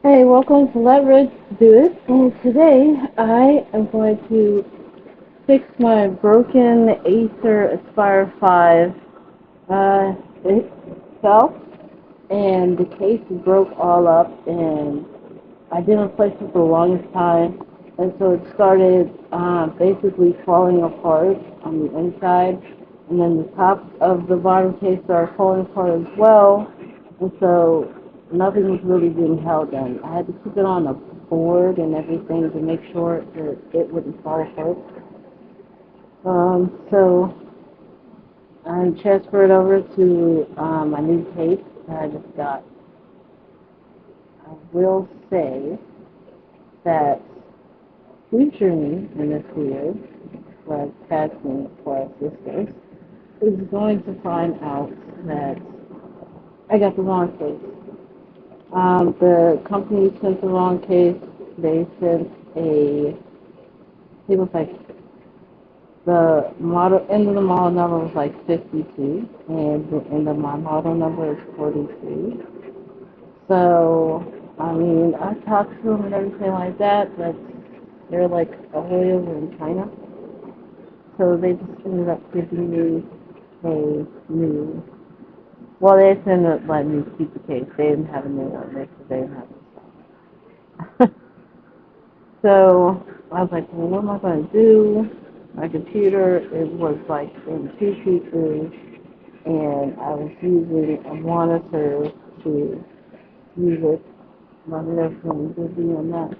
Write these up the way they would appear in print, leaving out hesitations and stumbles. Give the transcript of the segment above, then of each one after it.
Hey, welcome to Leverage Do It. And today I am going to fix my broken Acer Aspire 5. It fell and the case broke all up, and I didn't replace it for the longest time. And so it started basically falling apart on the inside. And then the top of the bottom case started falling apart as well. And so nothing was really being held in. I had to keep it on a board and everything to make sure that it wouldn't fall apart. So I transferred over to my new case that I just got. I will say that future me in this field, like past me for our sisters, is going to find out that I got the wrong case. The company sent the wrong case. They sent it was like the model, end of the model number was like 52, and the end of my model number is 43. So, I mean, I talked to them and everything like that, but they're like all the way over in China. So they just ended up giving me a new, well, they just ended up letting me keep the case. They didn't have a new one. They didn't have it. So I was like, well, what am I going to do? My computer, it was like in two pieces, and I was using a monitor to use it. My nerves were busy on that.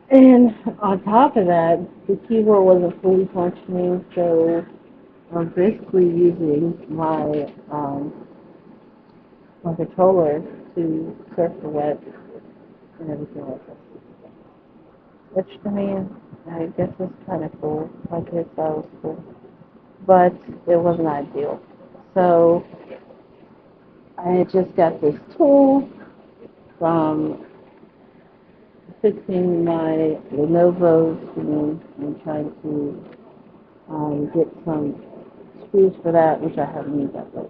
And on top of that, the keyboard wasn't fully functioning, so I'm basically using my controller to surf the web and everything like that. Which, I mean, I guess was kind of cool. I guess that was cool. But it wasn't ideal. So I just got this tool from fixing my Lenovo screen and trying to get some screws for that, which I haven't used that way.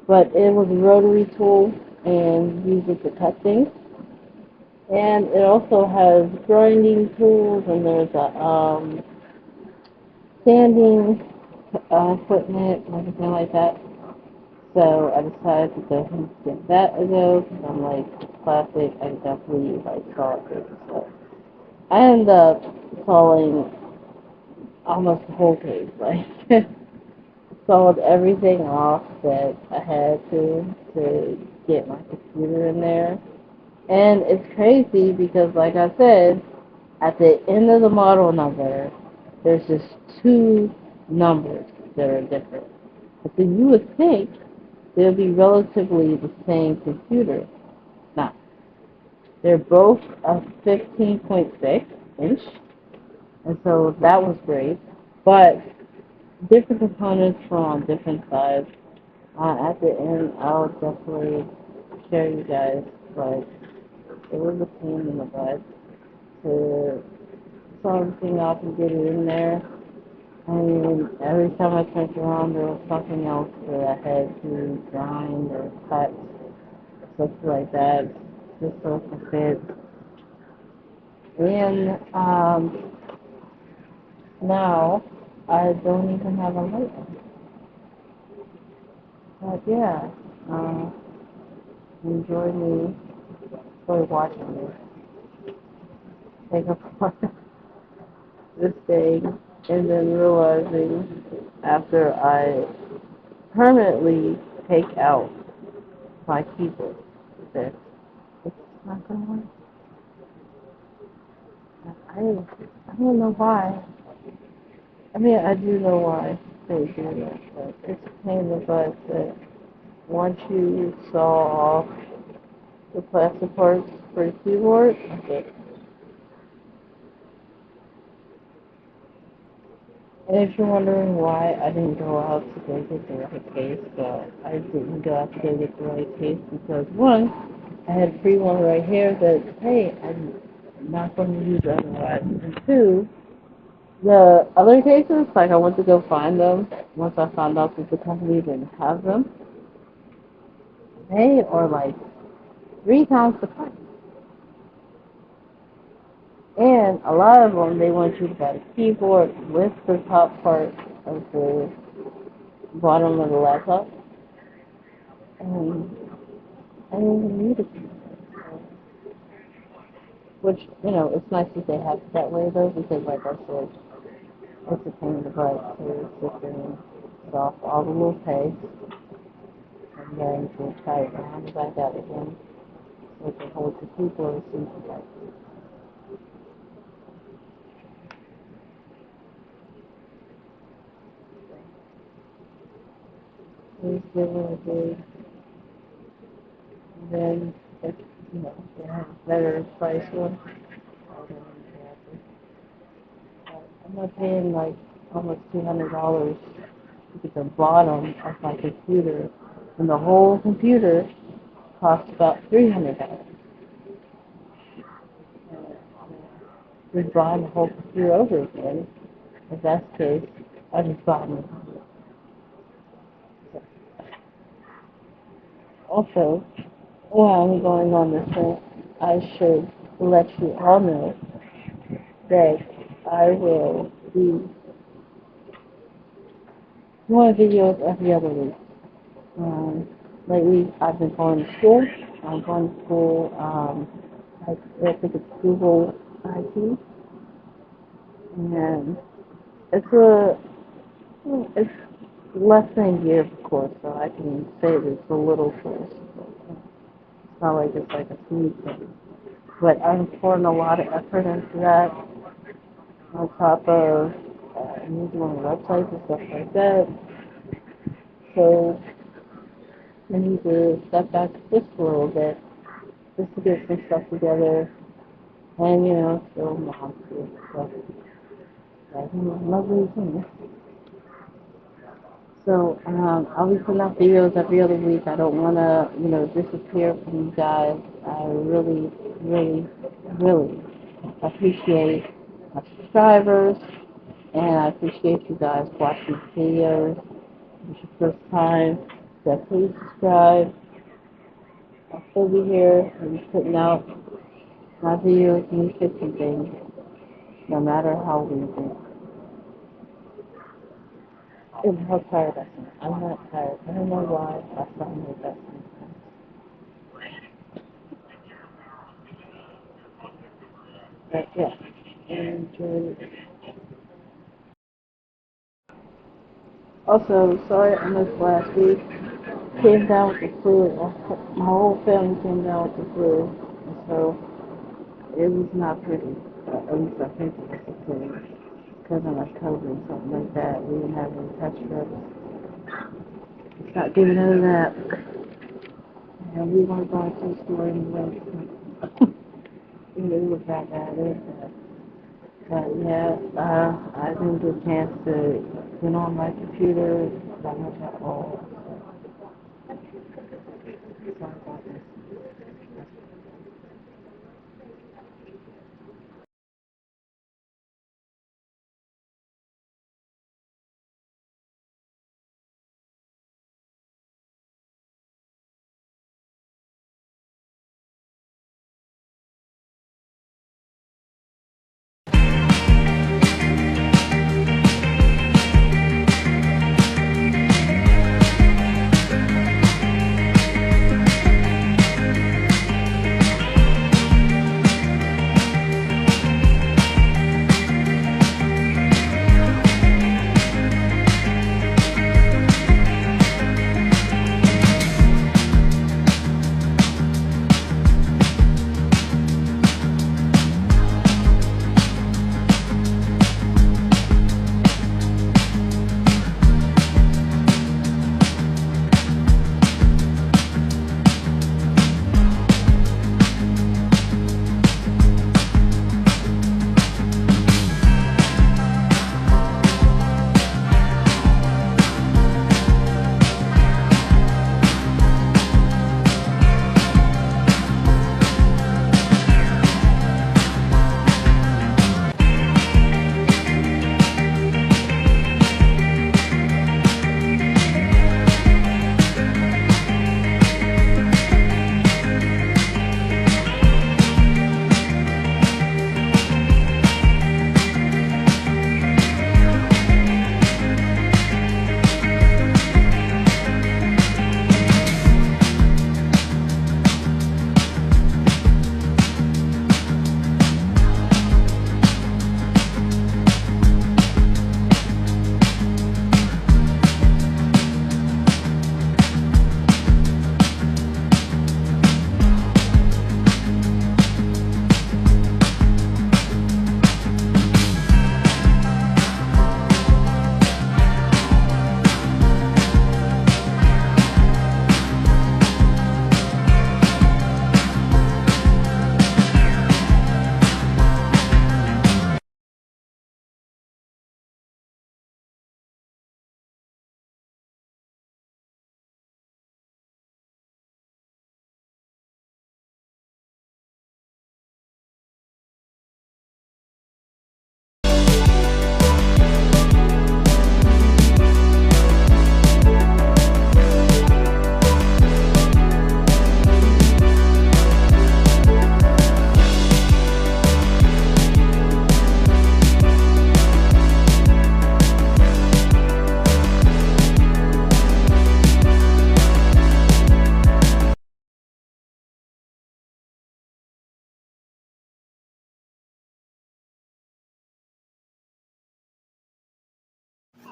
But it was a rotary tool and used it to cut things. And it also has grinding tools, and there's a sanding equipment and everything like that. So I decided to go ahead and get that a go because I'm like classic. I definitely like saw it. So I ended up sawing almost the whole case. Like sawed everything off that I had to get my computer in there. And it's crazy because, like I said, at the end of the model number, there's just two numbers that are different. But then you would think they'll be relatively the same computer. Now, they're both a 15.6 inch, and so that was great. But different components from on different sides. At the end, I'll definitely share you guys, but it was a pain in the butt to saw everything off and get it in there. I mean, every time I turned around, there was something else that I had to grind or cut, stuff like that, just so it could fit. And now I don't even have a light on. But yeah, uh, enjoy me, enjoy watching me take apart this thing, and then realizing after I permanently take out my keyboard that it's not going to work. I don't know why. I mean, I do know why they do that, but it's a pain in the butt that once you saw off the plastic parts for the keyboard, okay. And if you're wondering why I didn't go out to go get the right case, well, I didn't go out to go get the right case because, one, I had a free one right here that, hey, I'm not going to use otherwise. And two, the other cases, like I went to go find them once I found out that the company didn't have them. They are like 3 times the price. And a lot of them, they want you to buy a keyboard with the top part of the bottom of the laptop. And I didn't even need it. Which, it's nice that they have it that way, though, because, like I said, it's a pain in the butt to sit there and off all the little pegs, and then to tie it around the back out again, so it can hold the keyboard so you can type. Please give it a big, and then, if, they have a better price one, I don't know. I'm not paying like almost $200 to get the bottom of my computer, and the whole computer costs about $300. Just buying the whole computer over again. If that's the case, I just buy them. Also, while I'm going on this rant, I should let you all know that I will be doing videos every other week. Lately, I've been going to school. I'm going to school, I think it's Google IT, and it's it's less than a year, of course, so I can say that it's a little course. It's not like it's like a smooth thing. But I'm pouring a lot of effort into that, on top of me doing websites and stuff like that. So I need to step back just a little bit, just to get some stuff together, and still mom too. So that's lovely thing. So I'll be putting out videos every other week. I don't want to, disappear from you guys. I really, really, really appreciate my subscribers, and I appreciate you guys watching the videos. If it's your first time, definitely subscribe. I'll still be here and putting out my videos and fixing things, no matter how we do. And how tired I am. I'm not tired. I don't know why I sound like that sometimes. But yeah, enjoy it. Also, sorry I missed last week. Came down with the flu. My whole family came down with the flu. And so it was not pretty. At least I think it was the flu. Because of like COVID or something like that. We didn't have any touch rubs. It's not giving none of that. And we weren't going to the store anyway. So it was that bad. It was bad. But yeah, I didn't get a chance to get on my computer that much at all. So sorry about this.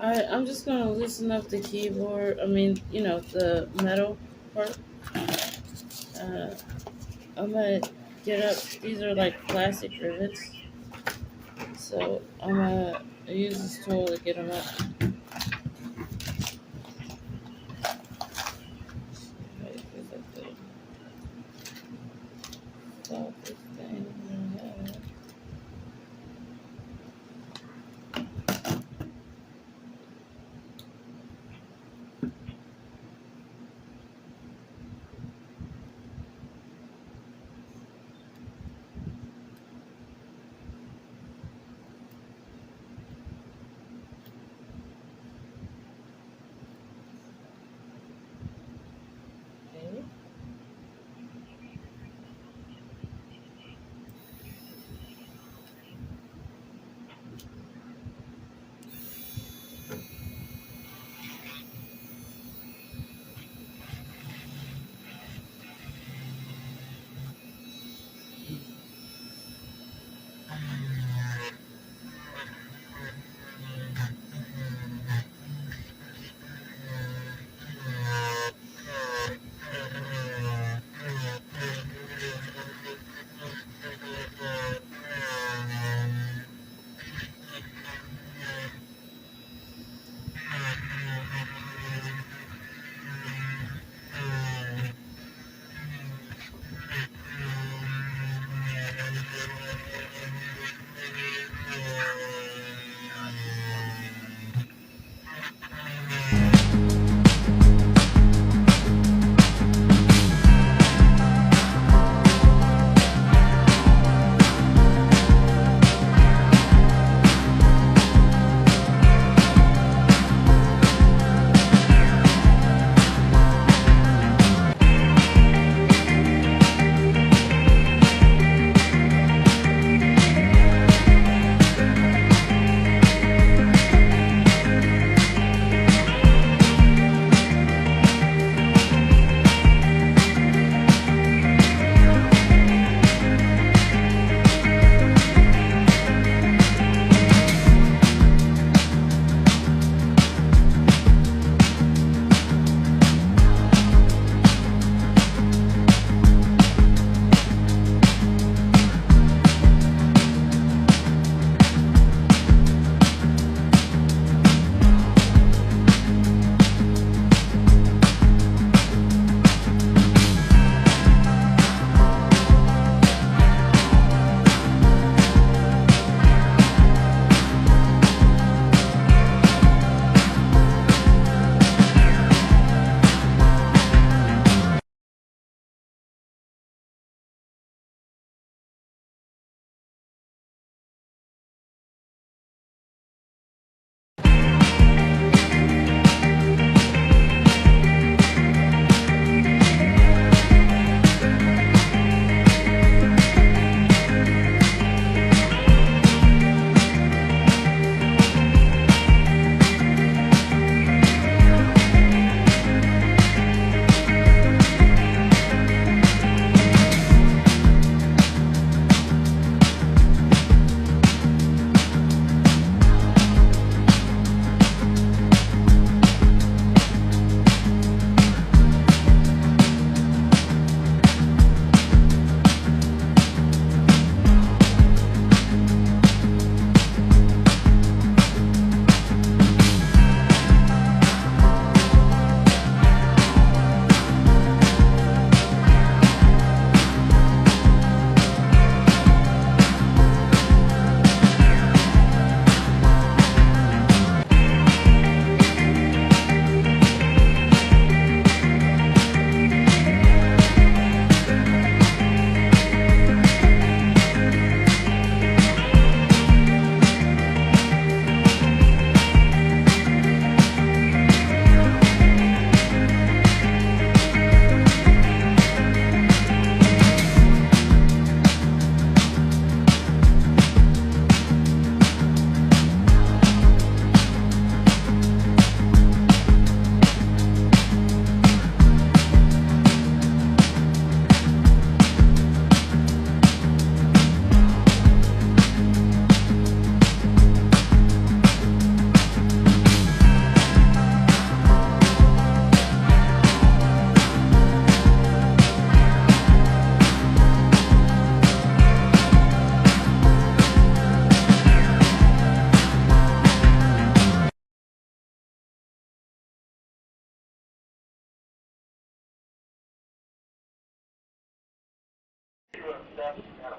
I'm just gonna loosen up the keyboard. I mean, the metal part. Uh, I'm gonna get up. These are like plastic rivets, so I'm gonna use this tool to get them up. Wait, is that the softest thing I have? Okay.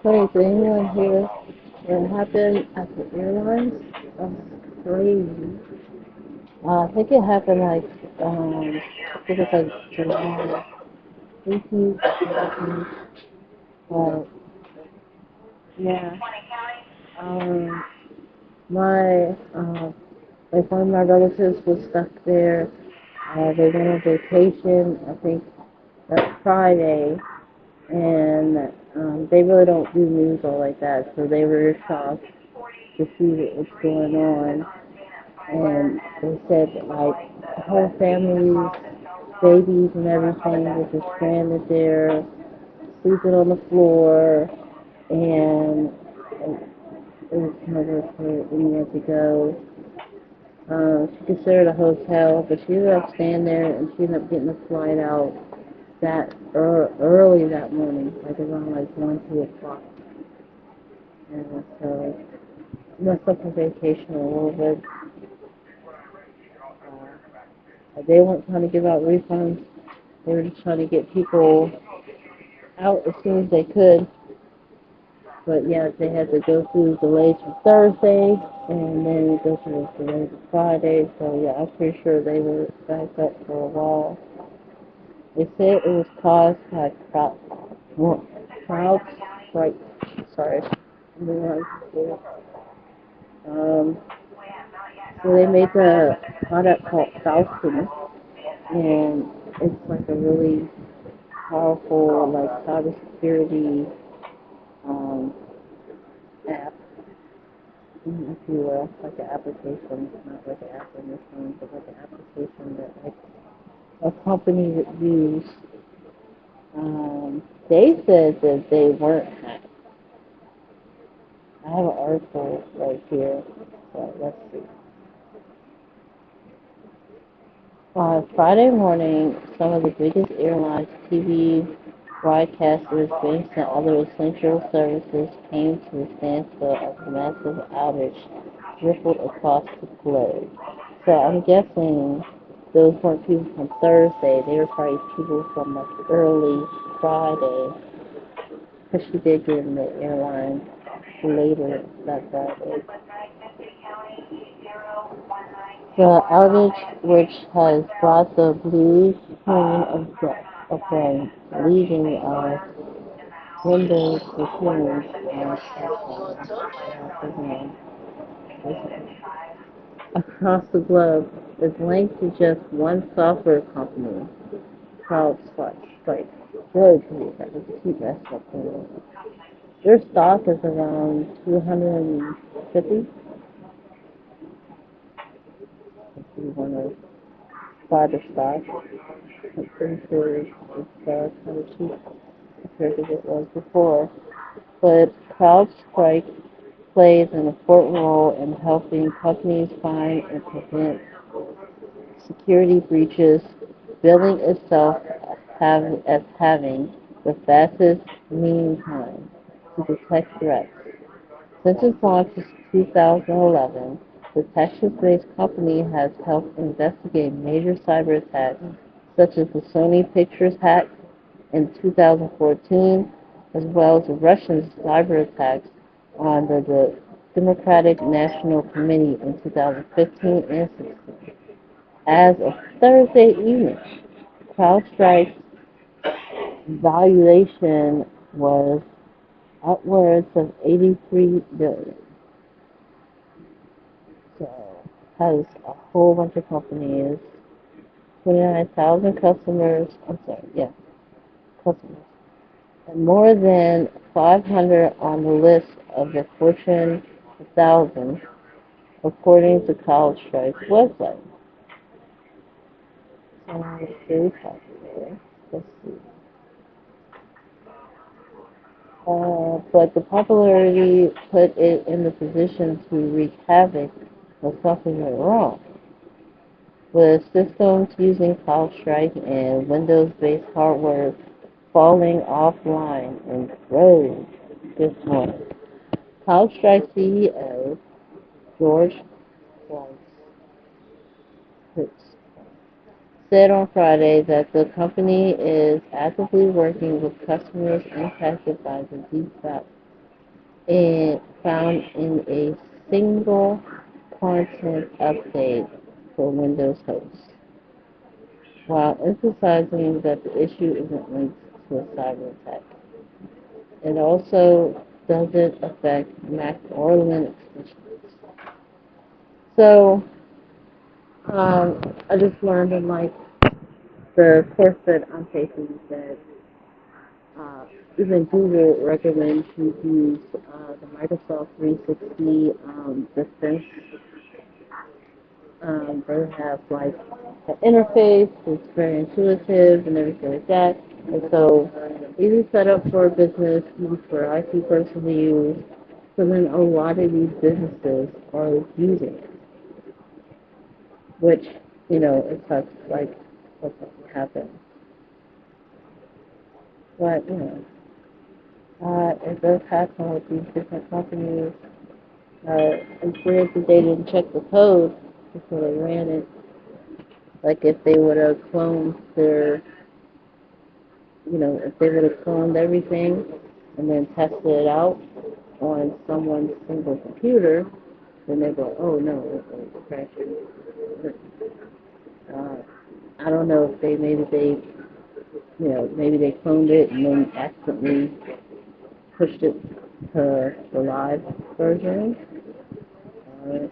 funny thing on here. What happened at the airlines? That's crazy. I think it happened like, I think it's like July 18th, 19th, but yeah, um, my, like one of my relatives was stuck there. They went on vacation, I think that Friday, and they really don't do news all like that, so they were shocked to see what was going on. And they said that like the whole family, babies and everything was just stranded there, sleeping on the floor, and it was nowhere for anyone to go. She considered a hotel, but she ended up staying there, and she ended up getting a flight out that early that morning, like around like 1, 2 o'clock. And so messed up her vacation a little bit. They weren't trying to give out refunds. They were just trying to get people out as soon as they could. But yeah, they had to go through delays for Thursday, and then go through delays for Friday. So yeah, I'm pretty sure they were backed up for a while. They said it was caused by CrowdStrike. Sorry, I'm the um, so they made the product called Falcon, and it's like a really powerful like cybersecurity um, app, if you will, like an application, not like an app on your phone, but like an application that like a company would use. They said that they weren't hacked. I have an article right here, so let's see. Friday morning, some of the biggest airlines, TV broadcasters, banks, and other essential services came to a standstill as a massive outage rippled across the globe. So I'm guessing those weren't people from Thursday. They were probably people from like early Friday, because she did get in the airline later that Friday. The outage, which has brought the blue screen of the leaving Windows machines across the globe, is linked to just one software company, CrowdStrike. Good grief, I just keep messing up there. Their stock is around 250. If you want to buy the stock, I'm pretty sure it's kind of cheap compared to what it was before. But CrowdStrike plays an important role in helping companies find and prevent security breaches, billing itself as having the fastest mean time to detect threats. Since its launch in 2011, the Texas-based company has helped investigate major cyber attacks such as the Sony Pictures hack in 2014, as well as the Russian cyber attacks on the Democratic National Committee in 2015 and 16. As of Thursday evening, CrowdStrike's valuation was upwards of 83 billion. So has a whole bunch of companies, 29,000 customers. I'm sorry, yeah, customers, and more than 500 on the list of the Fortune 1000, according to CrowdStrike's website. So it's very popular. Let's see. But the popularity put it in the position to wreak havoc when something went wrong. With systems using CrowdStrike and Windows-based hardware falling offline in droves this morning, CrowdStrike CEO George Fritz said on Friday that the company is actively working with customers impacted by the deep and found in a single content update for Windows hosts, while emphasizing that the issue isn't linked to a cyber attack. It also doesn't affect Mac or Linux systems. So, I just learned in like the course that I'm taking that uh, even Google recommends you use the Microsoft 360 Defense. They have like the interface, it's very intuitive and everything like that. And so easy setup for a business, easy for an IT person to use. So then a lot of these businesses are using it, which, it sucks like what's going to happen. But, it does happen with these different companies. It's weird that they didn't check the code before they ran it. Like if they would have cloned their, if they would have cloned everything and then tested it out on someone's single computer, then they go, oh no, it's crashing. Uh, I don't know if maybe they cloned it and then accidentally pushed it to the live version. Uh,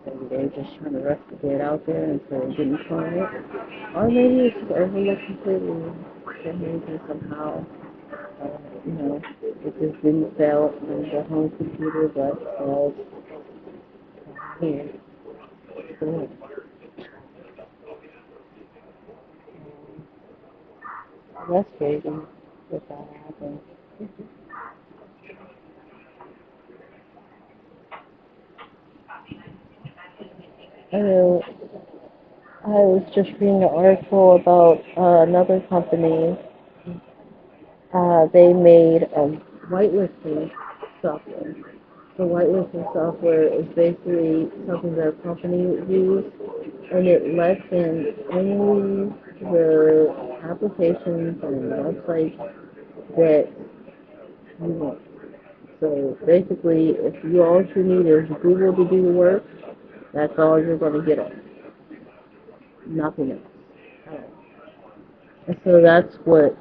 Maybe they were just trying to rush to get it out there and so it didn't clone it. Or maybe it's just overlooked completely. That maybe somehow, it just didn't fail on the home computer, but failed here. So, that's crazy that happened. I know I was just reading an article about another company. They made whitelisting software. The whitelisting software is basically something that a company would use, and it lets in only the applications and websites that you want. So basically, if you all you need is Google to do the work, that's all you're going to get on. Nothing else. And so that's what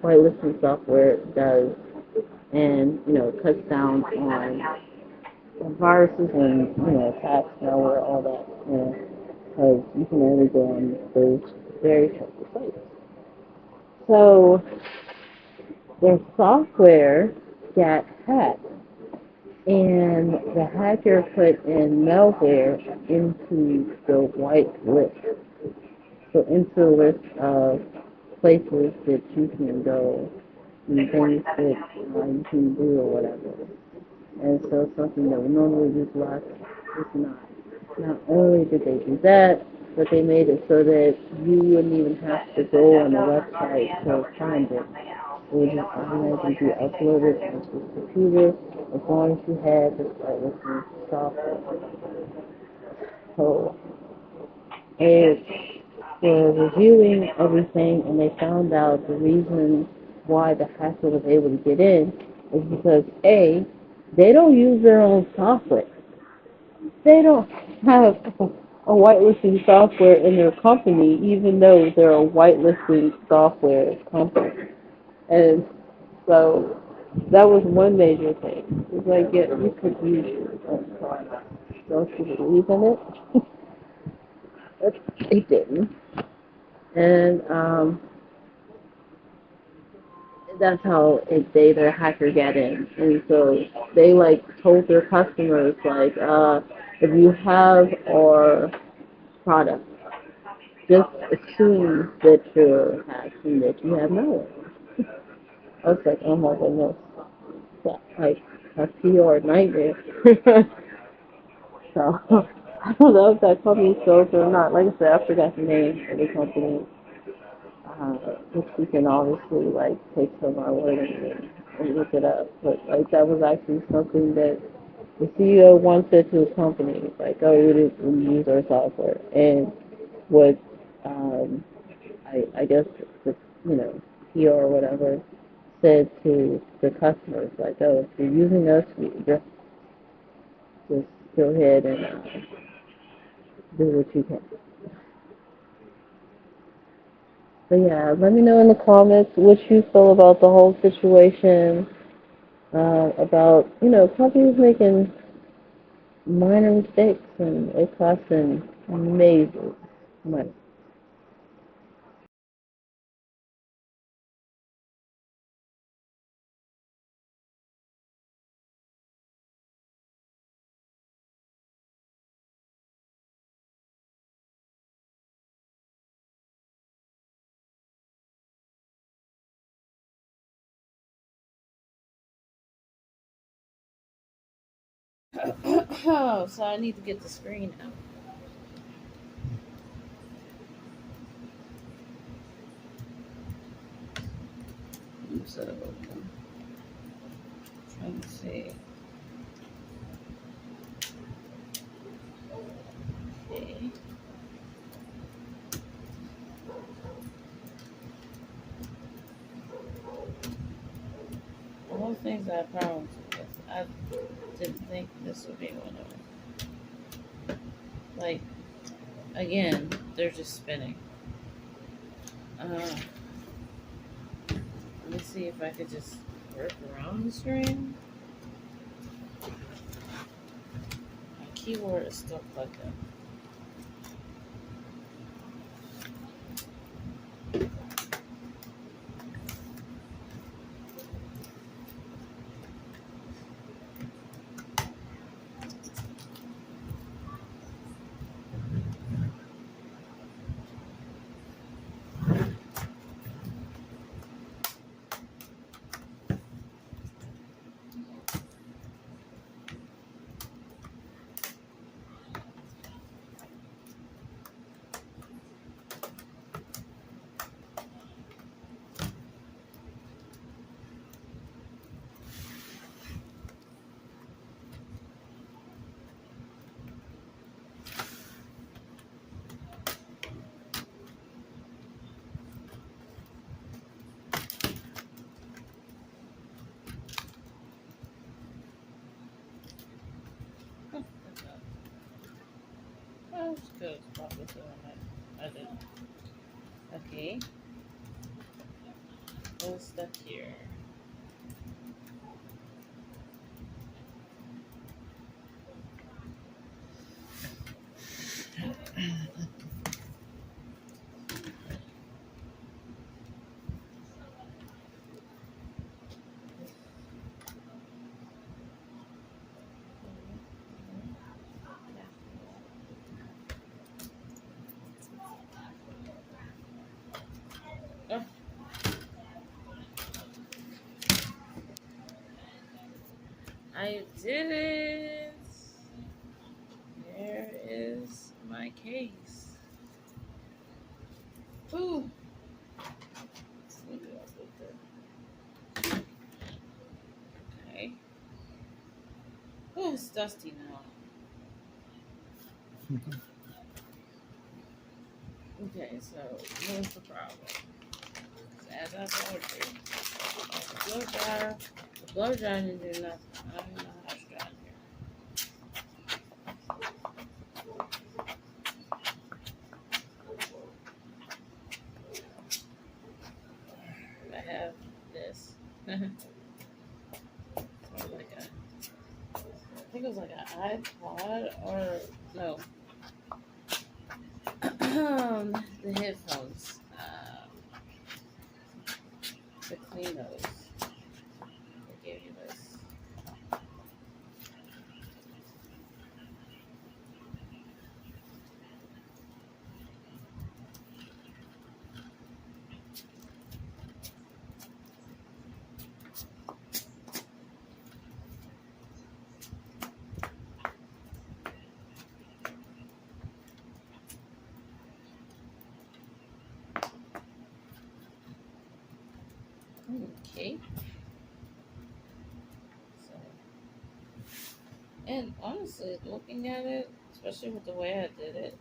whitelisting software does, and cuts down on viruses and attacks, malware, all that. Because you can only go on those very trusted sites. So their software got hacked, and the hacker put in malware into the white list. So into the list of places that you can go and things that you can do or whatever. And so something that would normally be blocked is not. Not only did they do that, but they made it so that you wouldn't even have to go on the website to find it. It would just automatically be uploaded onto the computer as long as you had the site listening software. So it were reviewing everything and they found out the reason why the hacker was able to get in is because A, they don't use their own software. They don't have a whitelisting software in their company, even though they're a whitelisting software company. And so that was one major thing. It's like, yeah, you could use your own software. Don't you believe in it? They didn't. And that's how their hacker got in. And so they like told their customers like, if you have our product, just assume that you're hacked and that you have no one. I was like, oh my goodness, that's like a PR nightmare. So I don't know if that company sells or not. Like I said, I forgot the name of the company. Which we can obviously like take from our word and look it up. But like that was actually something that the CEO once said to his company, like, oh, we didn't use our software. And what I guess the PR or whatever said to the customers, like, oh, if you're using us, just go ahead and do what you can. But yeah, let me know in the comments what you feel about the whole situation, about, companies making minor mistakes and it costing major money. Oh, so I need to get the screen out. So, trying to see. Okay. One of the things I have problems with, I didn't think this would be one of them. Like, again, they're just spinning. Let me see if I could just work around the screen. My keyboard is still plugged in. Oh, that's not. Oh, it's good. It's probably doing it. I didn't. Okay. What's stuck here? Oh, I did it! There is my case. Ooh. Maybe I'll put that. Okay. Oh, it's dusty now. Okay, so what's the problem? As I told you, the blow dryer didn't do nothing. I don't know how it's done here. I have this. Or like I think it was like an iPod or no, the headphones. To clean those, they gave you this. Okay. So, and honestly, looking at it, especially with the way I did it,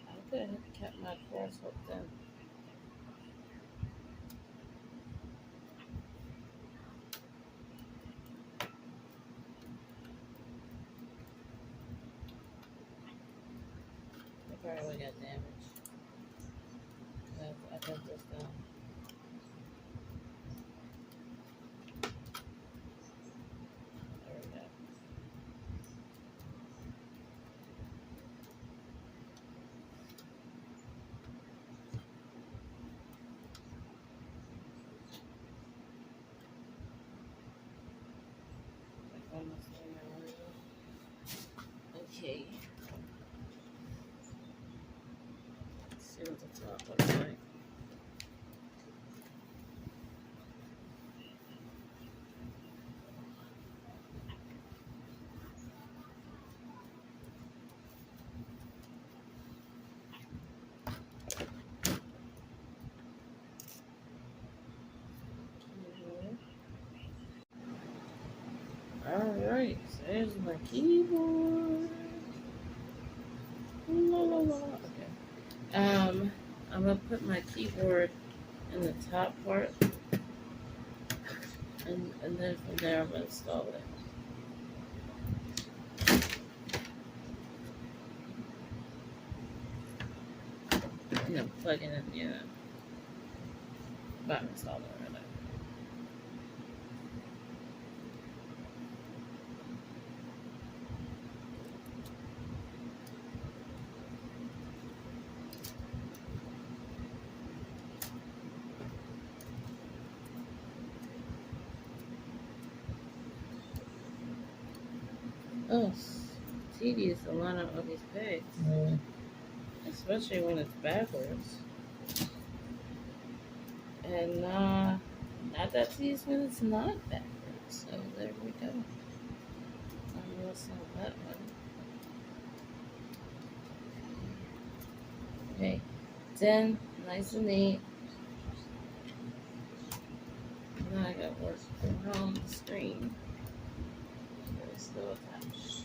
I could have kept my cords hooked in. got damaged. I got this down. There we go. Like almost there. Okay. Let's see what the top looks like. Alright, so there's my keyboard. La, la, la. Okay. I'm gonna put my keyboard in the top part, and then from there I'm gonna install it. And then plug it in, yeah. Not install it right now. Oh, it's tedious to line up all these pegs. Especially when it's backwards. And not that tedious when it's not backwards. So there we go. I'm gonna sell that one. Okay, 10, nice and neat. Now I got work around the screen. But it's still attached.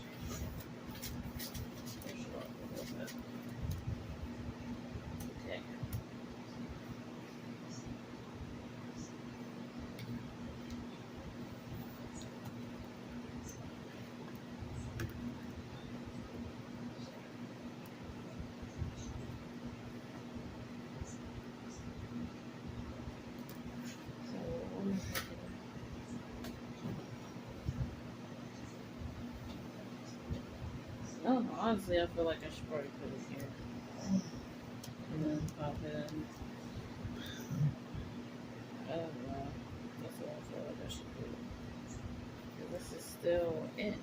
Push it off a little bit. Okay. So what am I thinking? No, honestly, I feel like I should probably put it here. And then pop it in. I don't know. That's what I feel like I should do. Because this is still in.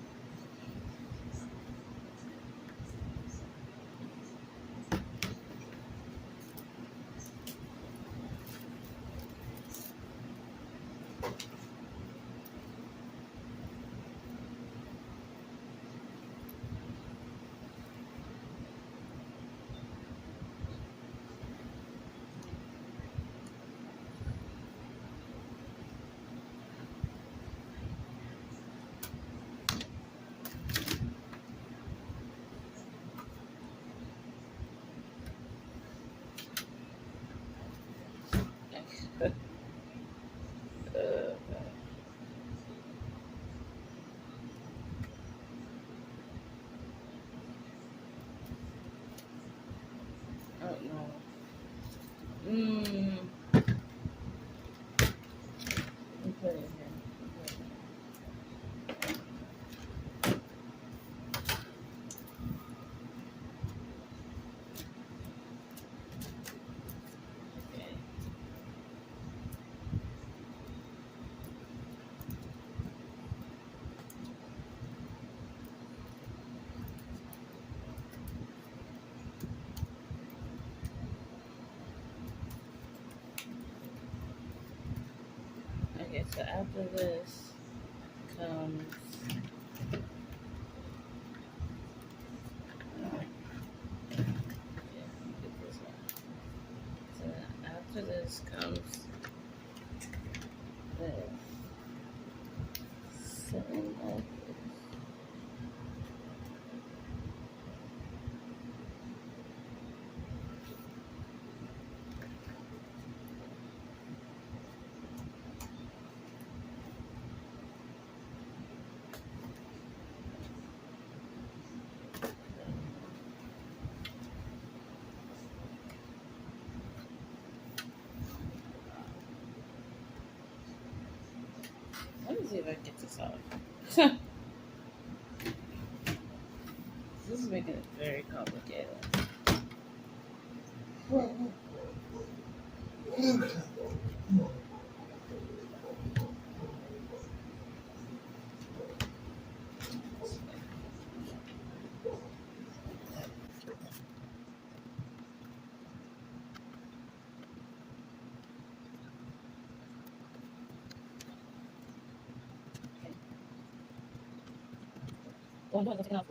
Oh no. Mmm. Let me put it in here. Okay. Okay, so after this comes get this one. So then after this comes this. Something like this. see if I can get this out. This is making it very complicated. What I'm doing is I'm taking off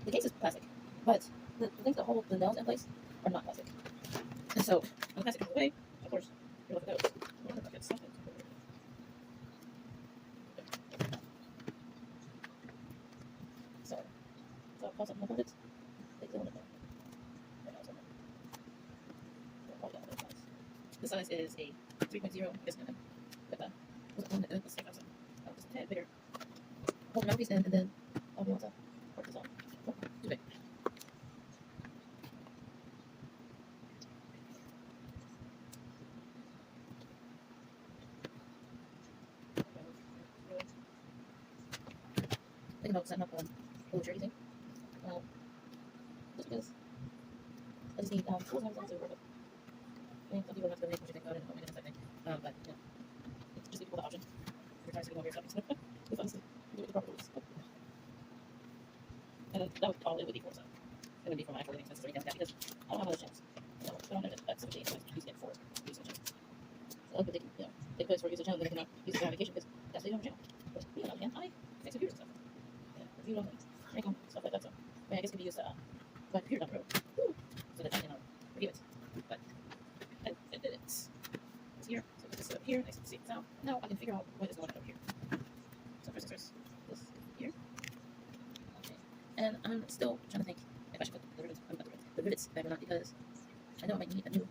the case is plastic, but the things that hold the nails in place are not plastic. And so when the plastic comes away, of course, you're left with those. I wonder if I get something. So I'll pause up on it. Take the one there. The size is a 3.0. Yes, no. But let's take out some. Just a tad bigger. Hold the mouthpiece in, and then I'll be able to work this on. Oh, too big. Think about setting up a little charity thing. Just because I just need tools and everything to work with. I mean, some people have to make what you think about it and what type thing. But yeah, just give people the option. You're trying to get more of your stuff. It's honestly do it the proper rules. And then that would all it would be for, so it would be for my living expenses or anything like that, because I don't have another chance. So I don't have that 17 so I use it for usage channel. So but they can, they put it for usage channel, then they cannot use it on vacation because that's the channel. But me on the other hand, I fix computers and stuff. Review things, make them, stuff like that. So I mean, I guess it can be used to buy a computer down the road. Woo! So that I can review it. But I did it. It's here. So this is up here, nice and see. So now I can figure out what is going on up here. So first there's this here. And I'm still trying to think if I should put the rivets back or not, because I know I might need a new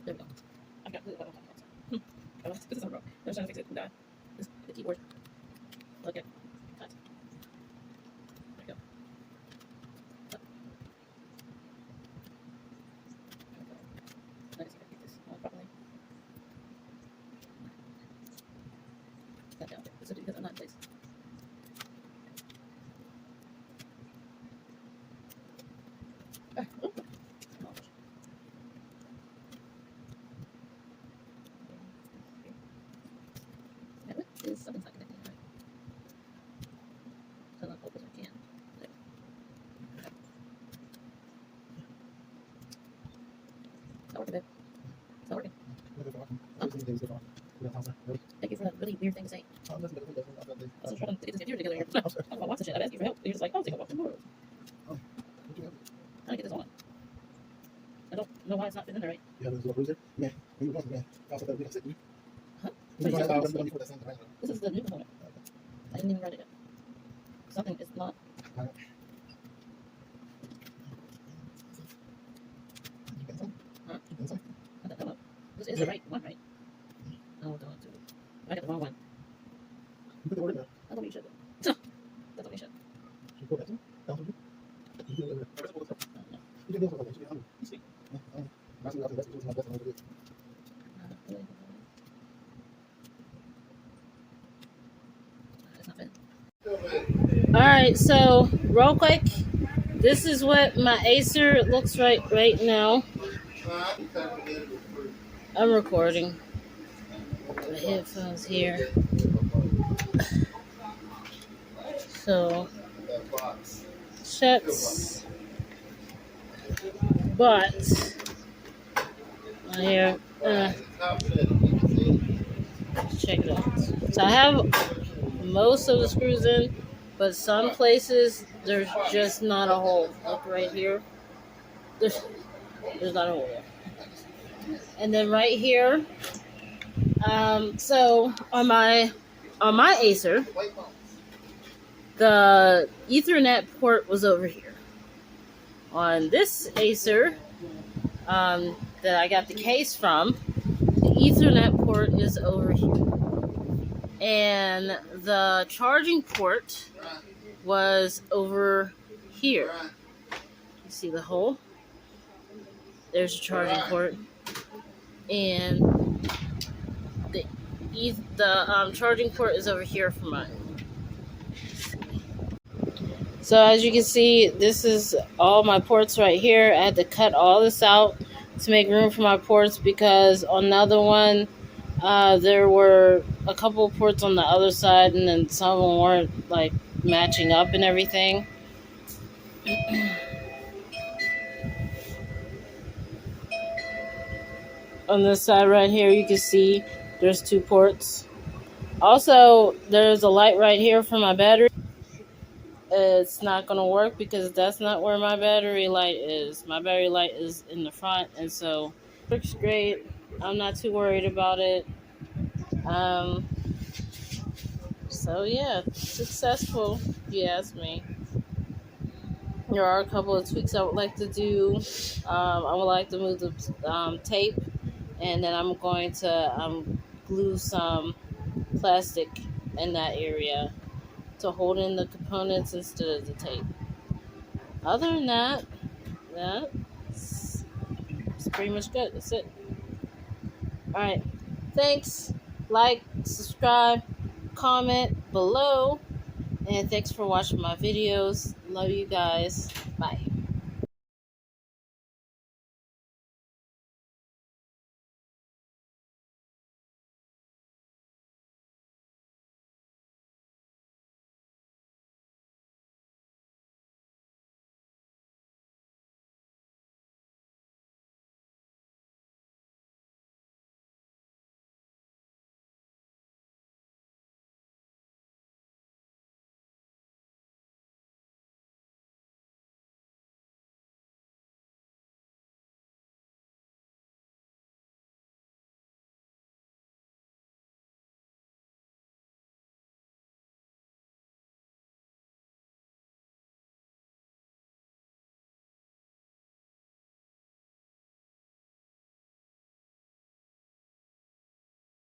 there we go. I've got what I'm talking about. This is wrong. I was trying to fix it. The keyboard. Look at cut. There we go. Let's see if I can get this on properly. That down. This is because I'm not in place. Oh. Something's not connecting right. So I'll focus I can. There. It's not working, babe. It's not working. Thank you for that really weird thing to say. I was just trying to get this computer together here. I'm about watching shit. I've asked you for help. You're just like, I'll take a walk tomorrow. How do I get this on? I don't know why it's not fitting in there right. Yeah, there's a bruiser. Man, when you want, man. Huh? This is the new component. I didn't even write it yet. Something is not. Huh? I don't know. This is the right one, right? Oh, don't do it. I got the wrong one. You put the order down. I thought you should. That's what we should. Should you go back to me? Down to you? You can do it. You can do something. You should be hungry. You speak. Alright, so real quick, this is what my Acer looks like right now. I'm recording. The headphones here. So shuts, but here, check it out. So I have most of the screws in, but some places there's just not a hole. Look right here. There's not a hole there. And then right here, so on my Acer, the Ethernet port was over here. On this Acer that I got the case from, the Ethernet port is over here. And the charging port was over here. You see the hole? There's a charging port, and the charging port is over here for mine. So as you can see, this is all my ports right here. I had to cut all this out to make room for my ports because on another one, there were a couple of ports on the other side, and then some of them weren't like matching up and everything. On this side right here, you can see there's 2 ports. Also, there's a light right here for my battery. It's not going to work because that's not where my battery light is. My battery light is in the front, and so it works great. I'm not too worried about it. So yeah, successful, if you ask me. There are a couple of tweaks I would like to do. I would like to move the tape, and then I'm going to glue some plastic in that area to hold in the components instead of the tape. Other than that, that's pretty much good. That's it. Alright. Thanks. Like, subscribe, comment below. And thanks for watching my videos. Love you guys. Bye.